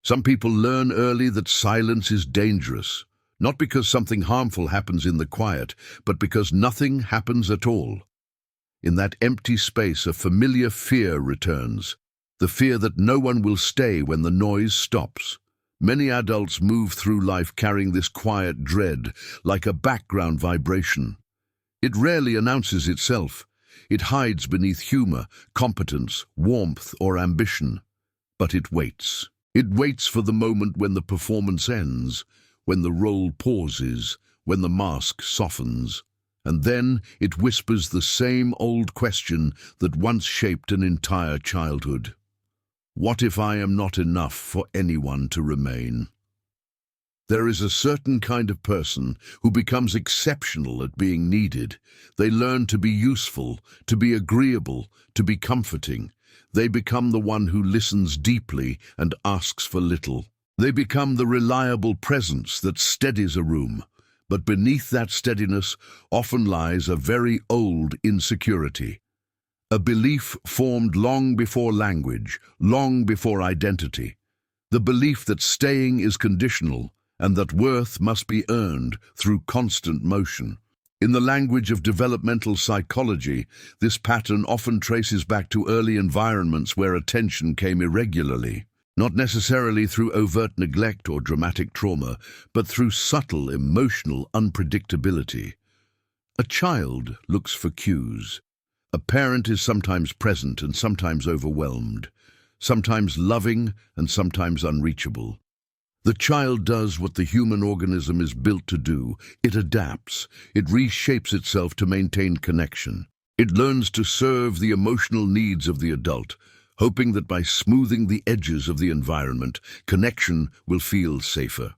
Some people learn early that silence is dangerous, not because something harmful happens in the quiet, but because nothing happens at all. In that empty space, a familiar fear returns, the fear that no one will stay when the noise stops. Many adults move through life carrying this quiet dread, like a background vibration. It rarely announces itself. It hides beneath humor, competence, warmth, or ambition. But it waits. It waits for the moment when the performance ends, when the role pauses, when the mask softens. And then it whispers the same old question that once shaped an entire childhood. What if I am not enough for anyone to remain? There is a certain kind of person who becomes exceptional at being needed. They learn to be useful, to be agreeable, to be comforting. They become the one who listens deeply and asks for little. They become the reliable presence that steadies a room. But beneath that steadiness often lies a very old insecurity. A belief formed long before language, long before identity. The belief that staying is conditional and that worth must be earned through constant motion. In the language of developmental psychology, this pattern often traces back to early environments where attention came irregularly, not necessarily through overt neglect or dramatic trauma, but through subtle emotional unpredictability. A child looks for cues. A parent is sometimes present and sometimes overwhelmed, sometimes loving and sometimes unreachable. The child does what the human organism is built to do. It adapts. It reshapes itself to maintain connection. It learns to serve the emotional needs of the adult, hoping that by smoothing the edges of the environment, connection will feel safer.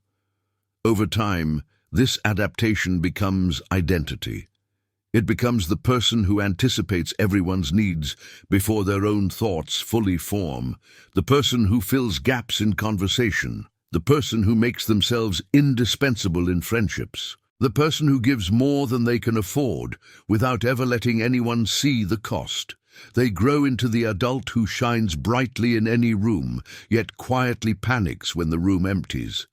Over time, this adaptation becomes identity. It becomes the person who anticipates everyone's needs before their own thoughts fully form, the person who fills gaps in conversation, the person who makes themselves indispensable in friendships, the person who gives more than they can afford without ever letting anyone see the cost. They grow into the adult who shines brightly in any room, yet quietly panics when the room empties.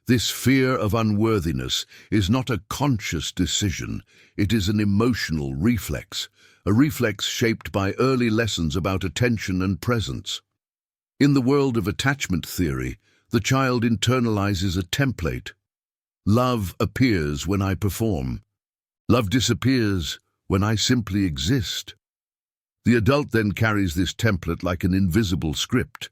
This fear of unworthiness is not a conscious decision, it is an emotional reflex, a reflex shaped by early lessons about attention and presence. In the world of attachment theory, the child internalizes a template. Love appears when I perform. Love disappears when I simply exist. The adult then carries this template like an invisible script.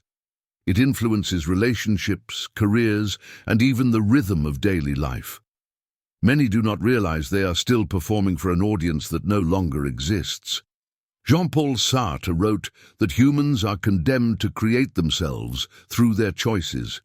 It influences relationships, careers, and even the rhythm of daily life. Many do not realize they are still performing for an audience that no longer exists. Jean-Paul Sartre wrote that humans are condemned to create themselves through their choices.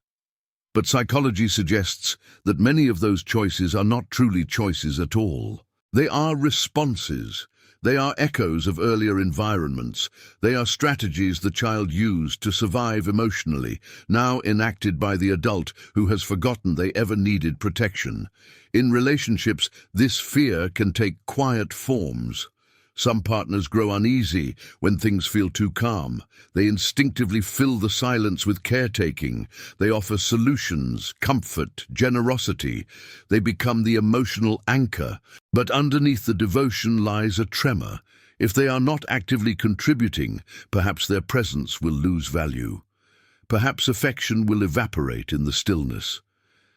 But psychology suggests that many of those choices are not truly choices at all. They are responses. They are echoes of earlier environments. They are strategies the child used to survive emotionally, now enacted by the adult who has forgotten they ever needed protection. In relationships, this fear can take quiet forms. Some partners grow uneasy when things feel too calm. They instinctively fill the silence with caretaking. They offer solutions, comfort, generosity. They become the emotional anchor. But underneath the devotion lies a tremor. If they are not actively contributing, perhaps their presence will lose value. Perhaps affection will evaporate in the stillness.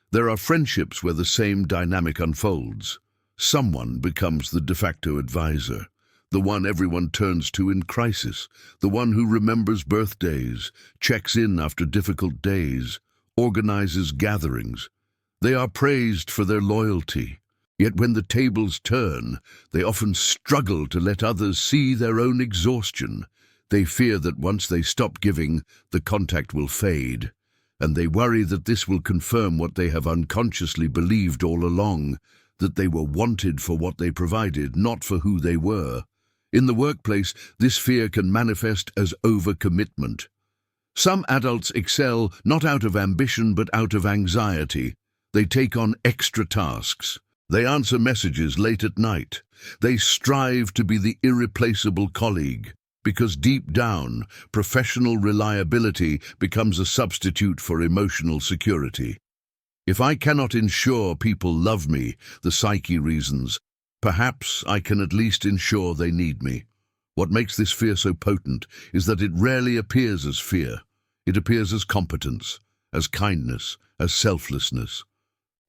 There are friendships where the same dynamic unfolds. Someone becomes the de facto advisor. The one everyone turns to in crisis, the one who remembers birthdays, checks in after difficult days, organizes gatherings. They are praised for their loyalty. Yet when the tables turn, they often struggle to let others see their own exhaustion. They fear that once they stop giving, the contact will fade. And they worry that this will confirm what they have unconsciously believed all along, that they were wanted for what they provided, not for who they were. In the workplace, this fear can manifest as overcommitment. Some adults excel not out of ambition but out of anxiety. They take on extra tasks. They answer messages late at night. They strive to be the irreplaceable colleague. because deep down, professional reliability becomes a substitute for emotional security. If I cannot ensure people love me, the psyche reasons, perhaps I can at least ensure they need me. What makes this fear so potent is that it rarely appears as fear. It appears as competence, as kindness, as selflessness.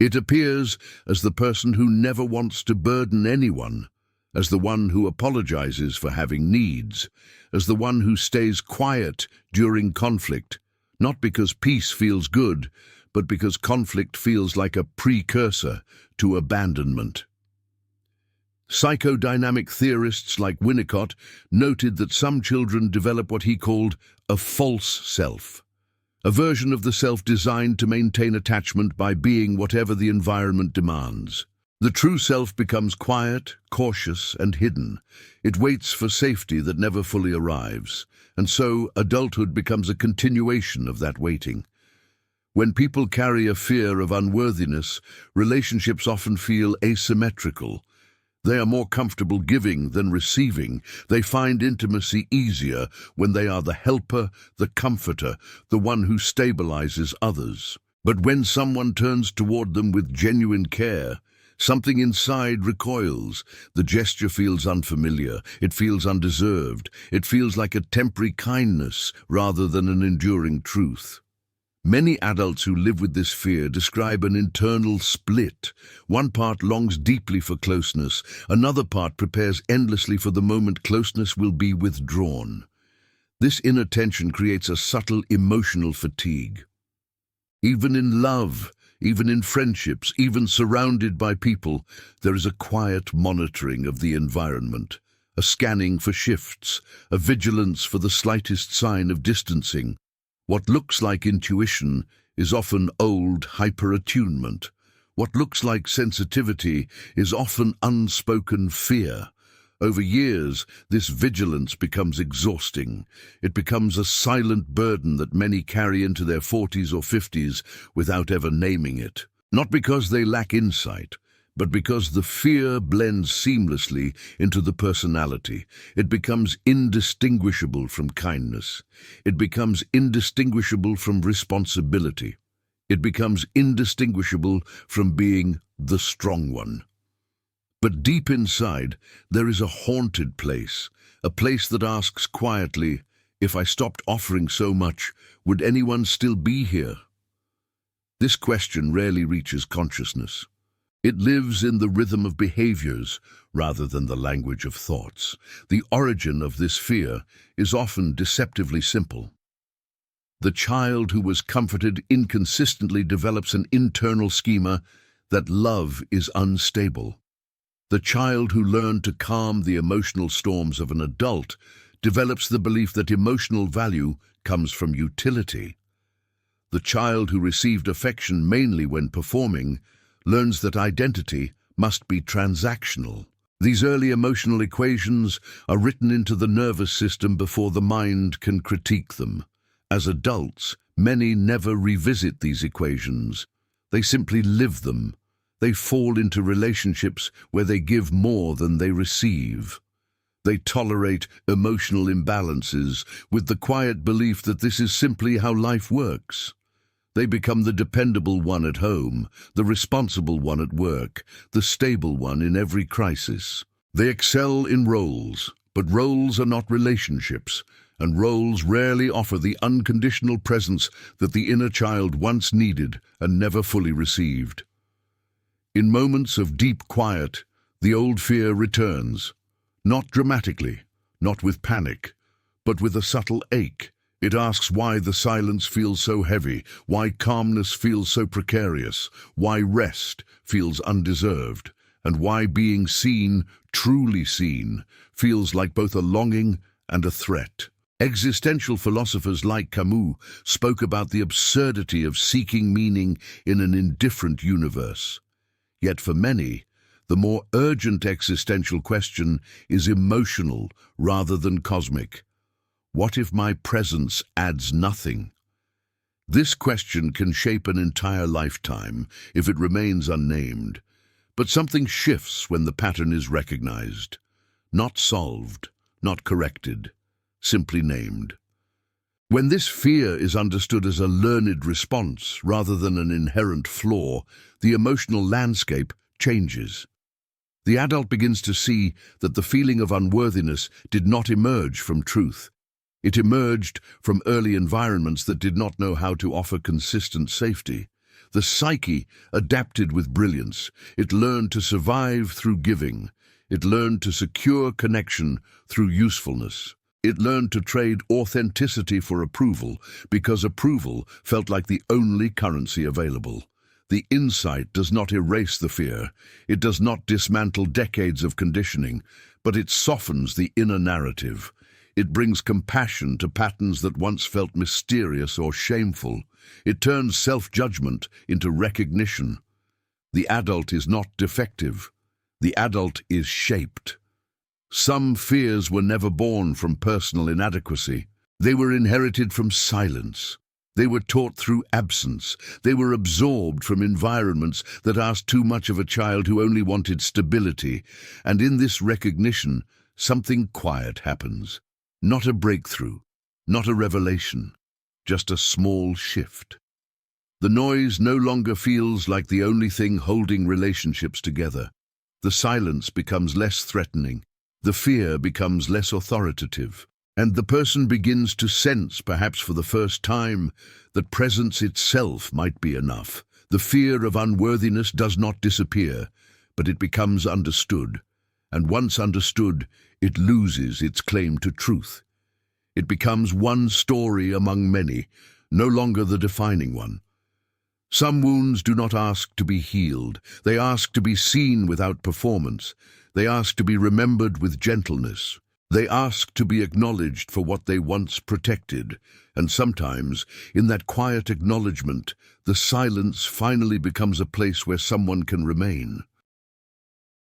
It appears as the person who never wants to burden anyone, as the one who apologizes for having needs, as the one who stays quiet during conflict, not because peace feels good, but because conflict feels like a precursor to abandonment. Psychodynamic theorists like Winnicott noted that some children develop what he called a false self, a version of the self designed to maintain attachment by being whatever the environment demands. The true self becomes quiet, cautious, and hidden. It waits for safety that never fully arrives, and so adulthood becomes a continuation of that waiting. When people carry a fear of unworthiness, relationships often feel asymmetrical. They are more comfortable giving than receiving. They find intimacy easier when they are the helper, the comforter, the one who stabilizes others. But when someone turns toward them with genuine care, something inside recoils. The gesture feels unfamiliar. It feels undeserved. It feels like a temporary kindness rather than an enduring truth. Many adults who live with this fear describe an internal split. One part longs deeply for closeness. Another part prepares endlessly for the moment closeness will be withdrawn. This inner tension creates a subtle emotional fatigue. Even in love, even in friendships, even surrounded by people, there is a quiet monitoring of the environment, a scanning for shifts, a vigilance for the slightest sign of distancing. What looks like intuition is often old hyperattunement. What looks like sensitivity is often unspoken fear. Over years, this vigilance becomes exhausting. It becomes a silent burden that many carry into their 40s or 50s without ever naming it. Not because they lack insight, but because the fear blends seamlessly into the personality. It becomes indistinguishable from kindness. It becomes indistinguishable from responsibility. It becomes indistinguishable from being the strong one. But deep inside, there is a haunted place, a place that asks quietly, if I stopped offering so much, would anyone still be here? This question rarely reaches consciousness. It lives in the rhythm of behaviors rather than the language of thoughts. The origin of this fear is often deceptively simple. The child who was comforted inconsistently develops an internal schema that love is unstable. The child who learned to calm the emotional storms of an adult develops the belief that emotional value comes from utility. The child who received affection mainly when performing learns that identity must be transactional. These early emotional equations are written into the nervous system before the mind can critique them. As adults, many never revisit these equations. They simply live them. They fall into relationships where they give more than they receive. They tolerate emotional imbalances with the quiet belief that this is simply how life works. They become the dependable one at home, the responsible one at work, the stable one in every crisis. They excel in roles, but roles are not relationships, and roles rarely offer the unconditional presence that the inner child once needed and never fully received. In moments of deep quiet, the old fear returns, not dramatically, not with panic, but with a subtle ache. It asks why the silence feels so heavy, why calmness feels so precarious, why rest feels undeserved, and why being seen, truly seen, feels like both a longing and a threat. Existential philosophers like Camus spoke about the absurdity of seeking meaning in an indifferent universe. Yet for many, the more urgent existential question is emotional rather than cosmic. What if my presence adds nothing? This question can shape an entire lifetime if it remains unnamed, but something shifts when the pattern is recognized, not solved, not corrected, simply named. When this fear is understood as a learned response rather than an inherent flaw, the emotional landscape changes. The adult begins to see that the feeling of unworthiness did not emerge from truth. It emerged from early environments that did not know how to offer consistent safety. The psyche adapted with brilliance. It learned to survive through giving. It learned to secure connection through usefulness. It learned to trade authenticity for approval because approval felt like the only currency available. The insight does not erase the fear. It does not dismantle decades of conditioning, but it softens the inner narrative. It brings compassion to patterns that once felt mysterious or shameful. It turns self-judgment into recognition. The adult is not defective. The adult is shaped. Some fears were never born from personal inadequacy. They were inherited from silence. They were taught through absence. They were absorbed from environments that asked too much of a child who only wanted stability. And in this recognition, something quiet happens. Not a breakthrough, not a revelation, just a small shift. The noise no longer feels like the only thing holding relationships together. The silence becomes less threatening. The fear becomes less authoritative. And the person begins to sense, perhaps for the first time, that presence itself might be enough. The fear of unworthiness does not disappear, but it becomes understood. And once understood, it loses its claim to truth. It becomes one story among many, no longer the defining one. Some wounds do not ask to be healed. They ask to be seen without performance. They ask to be remembered with gentleness. They ask to be acknowledged for what they once protected, and sometimes, in that quiet acknowledgement, the silence finally becomes a place where someone can remain.